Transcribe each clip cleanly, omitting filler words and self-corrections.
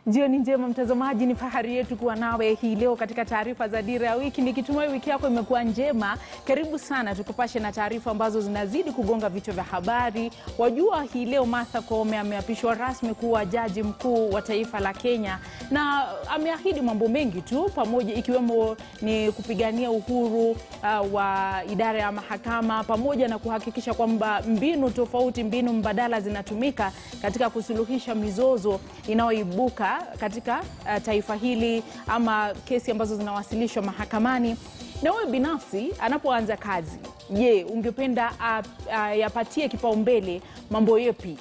Jioni njema mtazamaji, ni fahari yetu kuwa nawe hii leo katika taarifa za Dira ya Wiki. Nikitumai wiki yako imekuwa njema. Karibu sana tukupashe na taarifa ambazo zinazidi kugonga vichwa vya habari. Wajua hii leo Martha Koome ameapishwa rasmi kuwa jaji mkuu wa taifa la Kenya, na ameahidi mambo mengi tu, pamoja ikiwemo ni kupigania uhuru wa idara ya mahakama, pamoja na kuhakikisha kwamba mbinu mbadala zinatumika katika kusuluhisha mizozo inayoibuka katika taifa hili ama kesi ambazo zinawasilishwa mahakamani. Na wewe binafsi anapoanza kazi, je, ungependa yapatie kipaumbele mambo yepi?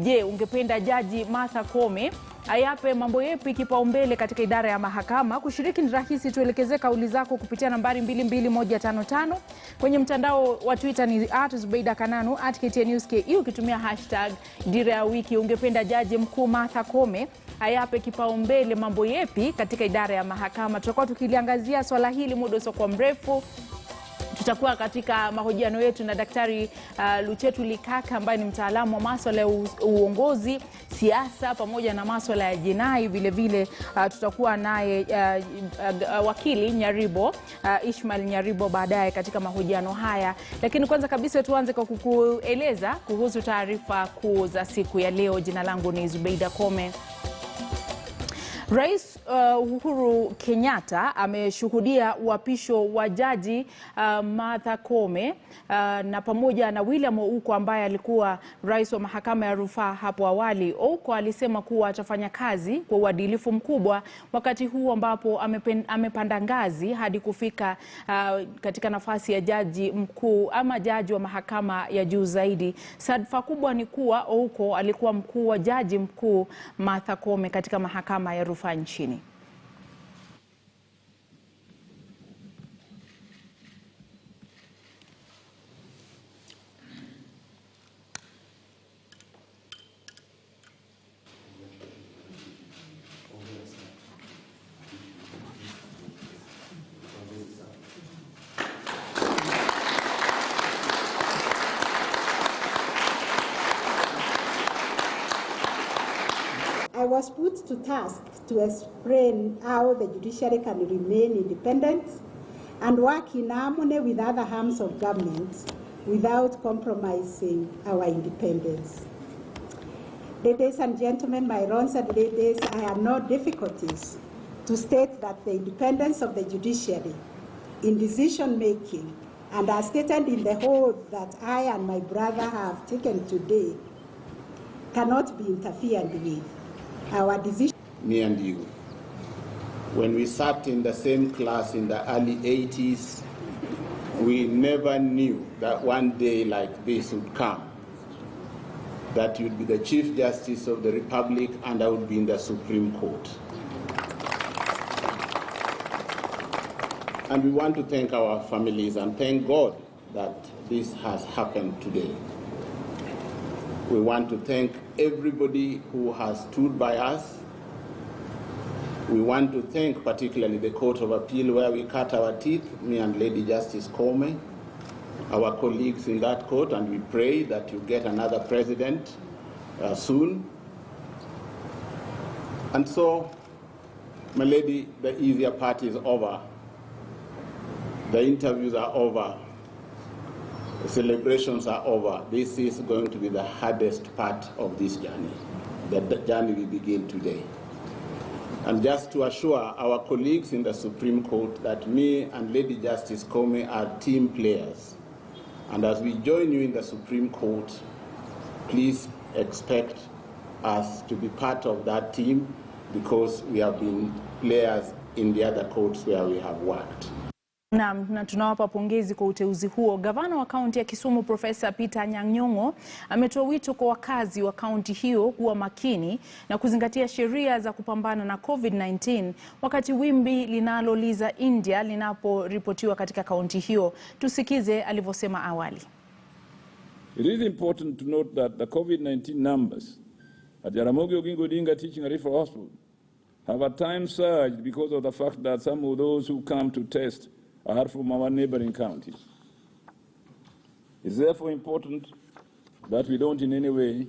Je, ungependa jaji Martha Koome ayape mambo yepi kipaumbele katika idara ya mahakama? Kushiriki ni rahisi, tuelekeze kauli zako kupitia nambari 22155. Kwenye mtandao wa Twitter ni @ZubaidaKananu @KTNewsKE, ukitumia hashtag Dira ya Wiki. Ungependa jaji mkuu Martha Koome ayape kipaumbele mambo yepi katika idara ya mahakama? Tutakuwa tukiliangazia swala hili muda usiokuwa mrefu. Tutakuwa katika mahojiano yetu na Daktari Luchetu Likaka ambaye ni mtaalamu wa masuala ya uongozi, siasa pamoja na masuala ya jinai. Vile vile tutakuwa naye wakili Nyaribo, Ishmael Nyaribo baadaye katika mahojiano haya. Lakini kwanza kabisa tuanze kwa kukueleza kuhusu taarifa kuu za siku ya leo. Jina langu ni Zubeida Kome. Rais Uhuru Kenyatta ameshuhudia uapisho wa jaji Martha Koome na pamoja na William Ouko ambaye alikuwa rais wa mahakama ya rufaa hapo awali. Ouko alisema kuwa atafanya kazi kwa uadilifu mkubwa wakati huu ambapo amepanda ngazi hadi kufika katika nafasi ya jaji mkuu ama jaji wa mahakama ya juu zaidi. Sadfa kubwa ni kuwa Ouko alikuwa mkuu wa jaji mkuu Martha Koome katika mahakama ya rufaa nchini. I was put to task to explain how the judiciary can remain independent and work in harmony with other arms of government without compromising our independence. Ladies and gentlemen, my lords and ladies, I have no difficulties to state that the independence of the judiciary in decision making, and as stated in the oath that I and my brother have taken today, cannot be interfered with. Our decision. Me and you, when we sat in the same class in the early 80s, we never knew that one day like this would come, that you'd be the Chief Justice of the Republic and I would be in the Supreme Court. And we want to thank our families and thank God that this has happened today. We want to thank everybody who has stood by us. We want to thank particularly the Court of Appeal where we cut our teeth, me and Lady Justice Koome, our colleagues in that court, and we pray that you get another president soon. And so, my lady, the easier part is over. The interviews are over. The celebrations are over. This is going to be the hardest part of this journey. The journey will begin today. And just to assure our colleagues in the Supreme Court that me and Lady Justice Koome are team players. And as we join you in the Supreme Court, please expect us to be part of that team because we have been players in the other courts where we have worked. Na tunawapa pongezi kwa uteuzi huo. Gavana wa kaunti ya Kisumu Profesa Peter Nyang'nyong'o ametoa wito kwa wakazi wa kaunti hiyo kuwa makini na kuzingatia sheria za kupambana na COVID-19 wakati wimbi linaloliza India linaporipotiwa katika kaunti hiyo. Tusikize alivyosema awali. It is important to note that the COVID-19 numbers at Jaramogi Oginga Odinga Teaching and Referral Hospital have at times surged because of the fact that some of those who come to test are from our neighboring counties. It's therefore important that we don't in any way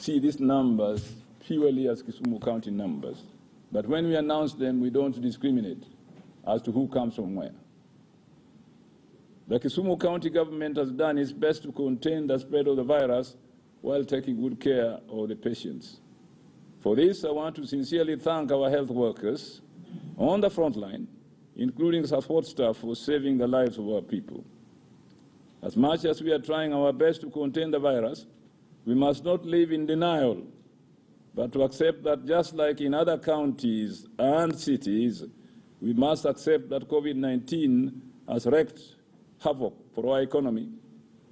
see these numbers purely as Kisumu County numbers. But when we announce them, we don't discriminate as to who comes from where. The Kisumu County government has done its best to contain the spread of the virus while taking good care of the patients. For this, I want to sincerely thank our health workers on the front line, including support staff, for saving the lives of our people. As much as we are trying our best to contain the virus, we must not live in denial, but to accept that just like in other counties and cities, we must accept that COVID-19 has wreaked havoc for our economy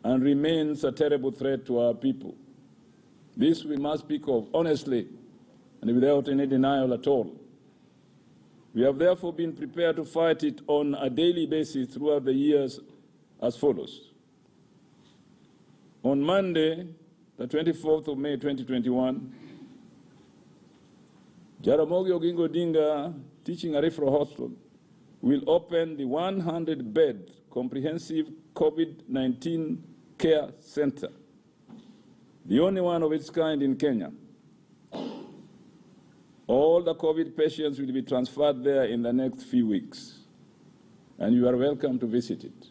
and remains a terrible threat to our people. This we must speak of honestly and without any denial at all. We have therefore been prepared to fight it on a daily basis throughout the years as follows. On Monday, the 24th of May 2021, Jaramogi Oginga Odinga Teaching and Referral Hospital will open the 100-bed comprehensive COVID-19 care center, the only one of its kind in Kenya. All the COVID patients will be transferred there in the next few weeks, and you are welcome to visit it.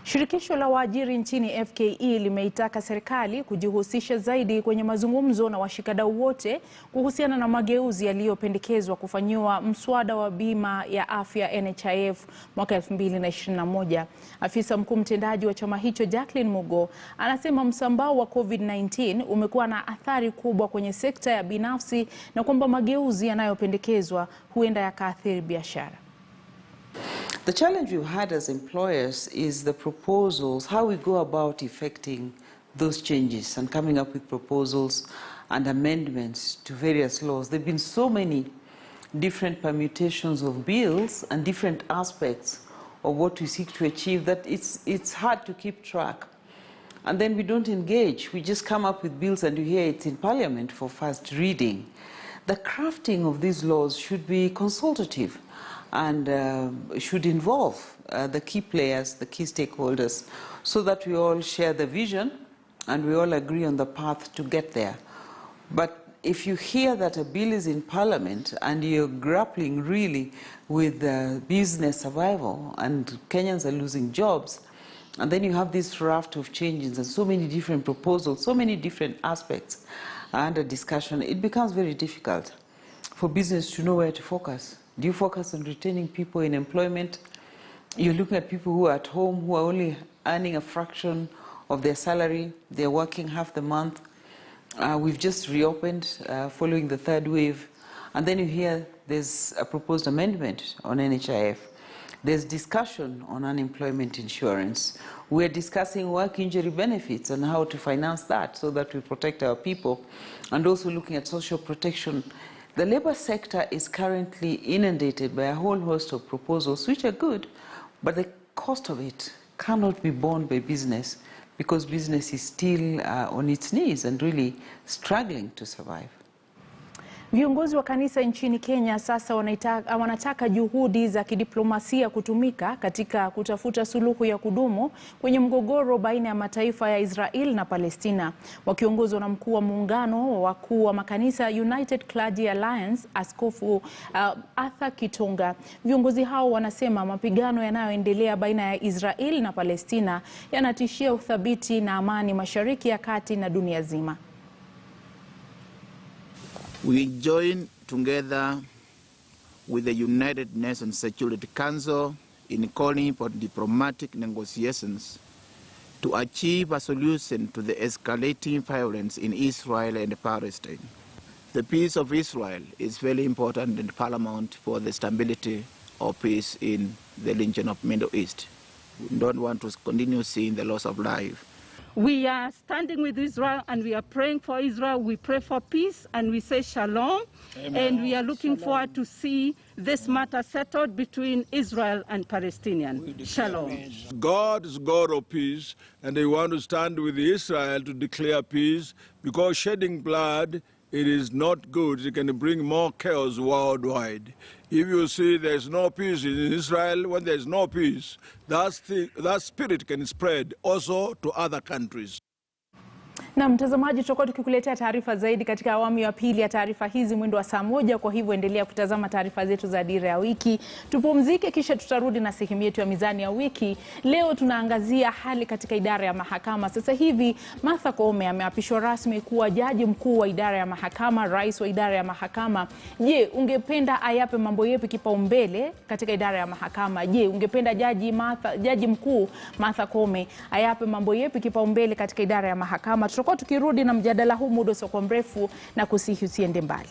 Shirikisho la waajiri nchini FKE limeitaka serikali kujihusisha zaidi kwenye mazungumzo na washikadau wote kuhusiana na mageuzi yaliyopendekezwa kufanyiwa mswada wa bima ya afya NHIF mwaka 2021. Afisa mkuu mtendaji wa chama hicho Jacqueline Mugo anasema msambao wa COVID-19 umekuwa na athari kubwa kwenye sekta ya binafsi na kwamba mageuzi yanayopendekezwa huenda yakaathiri biashara. The challenge we've had as employers is the proposals, how we go about effecting those changes and coming up with proposals and amendments to various laws. There have been so many different permutations of bills and different aspects of what we seek to achieve that it's hard to keep track. And then we don't engage. We just come up with bills and you hear it's in Parliament for first reading. The crafting of these laws should be consultative and should involve the key players, the key stakeholders, so that we all share the vision and we all agree on the path to get there. But if you hear that a bill is in Parliament and you're grappling really with business survival and Kenyans are losing jobs, and then you have this raft of changes and so many different proposals, so many different aspects under discussion, it becomes very difficult for business to know where to focus. Do you focus on retaining people in employment? You're looking at people who are at home, who are only earning a fraction of their salary. They're working half the month. We've just reopened following the third wave. And then you hear there's a proposed amendment on NHIF. There's discussion on unemployment insurance. We're discussing work injury benefits and how to finance that so that we protect our people, and also looking at social protection. The labor sector is currently inundated by a whole host of proposals which are good, but the cost of it cannot be borne by business because business is still on its knees and really struggling to survive. Viongozi wa kanisa nchini Kenya sasa wanataka juhudi za kidiplomasia kutumika katika kutafuta suluhu ya kudumu kwenye mgogoro baina ya mataifa ya Israel na Palestina. Wakiongozwa na mkuu wa muungano wa wakuu wa makanisa United Clergy Alliance, Askofu Arthur Kitonga. Viongozi hao wanasema mapigano yanayoendelea baina ya Israel na Palestina yanatishia uthabiti na amani Mashariki ya Kati na dunia zima. We join together with the United Nations Security Council in calling for diplomatic negotiations to achieve a solution to the escalating violence in Israel and Palestine. The peace of Israel is very important and paramount for the stability of peace in the region of Middle East. We don't want to continue seeing the loss of life. We are standing with Israel and we are praying for Israel. We pray for peace and we say shalom. Amen. And we are looking forward to see this matter settled between Israel and Palestinians. Shalom. God is God of peace, and they want to stand with Israel to declare peace, because shedding blood, it is not good. It can bring more chaos worldwide. If you see there's no peace in Israel, when there's no peace, that spirit can spread also to other countries. Na mtazamaji, tutakuwa tukikuletea taarifa zaidi katika awamu ya pili ya taarifa hizi mwendo wa saa 1. Kwa hivyo endelea kutazama taarifa zetu za Dira ya Wiki. Tupumzike kisha tutarudi na sehemu yetu ya mizani ya wiki. Leo tunaangazia hali katika idara ya mahakama. Sasa hivi Martha Koome ameapishwa rasmi kuwa jaji mkuu wa idara ya mahakama, rais wa idara ya mahakama. Je, ungependa ayape mambo yepi kipaumbele katika idara ya mahakama? Je, ungependa jaji mkuu Martha Koome ayape mambo yepi kipaumbele katika idara ya mahakama? Tutakuwa tukirudi na mjadala huu muda usio mrefu na kusihi usiende mbali.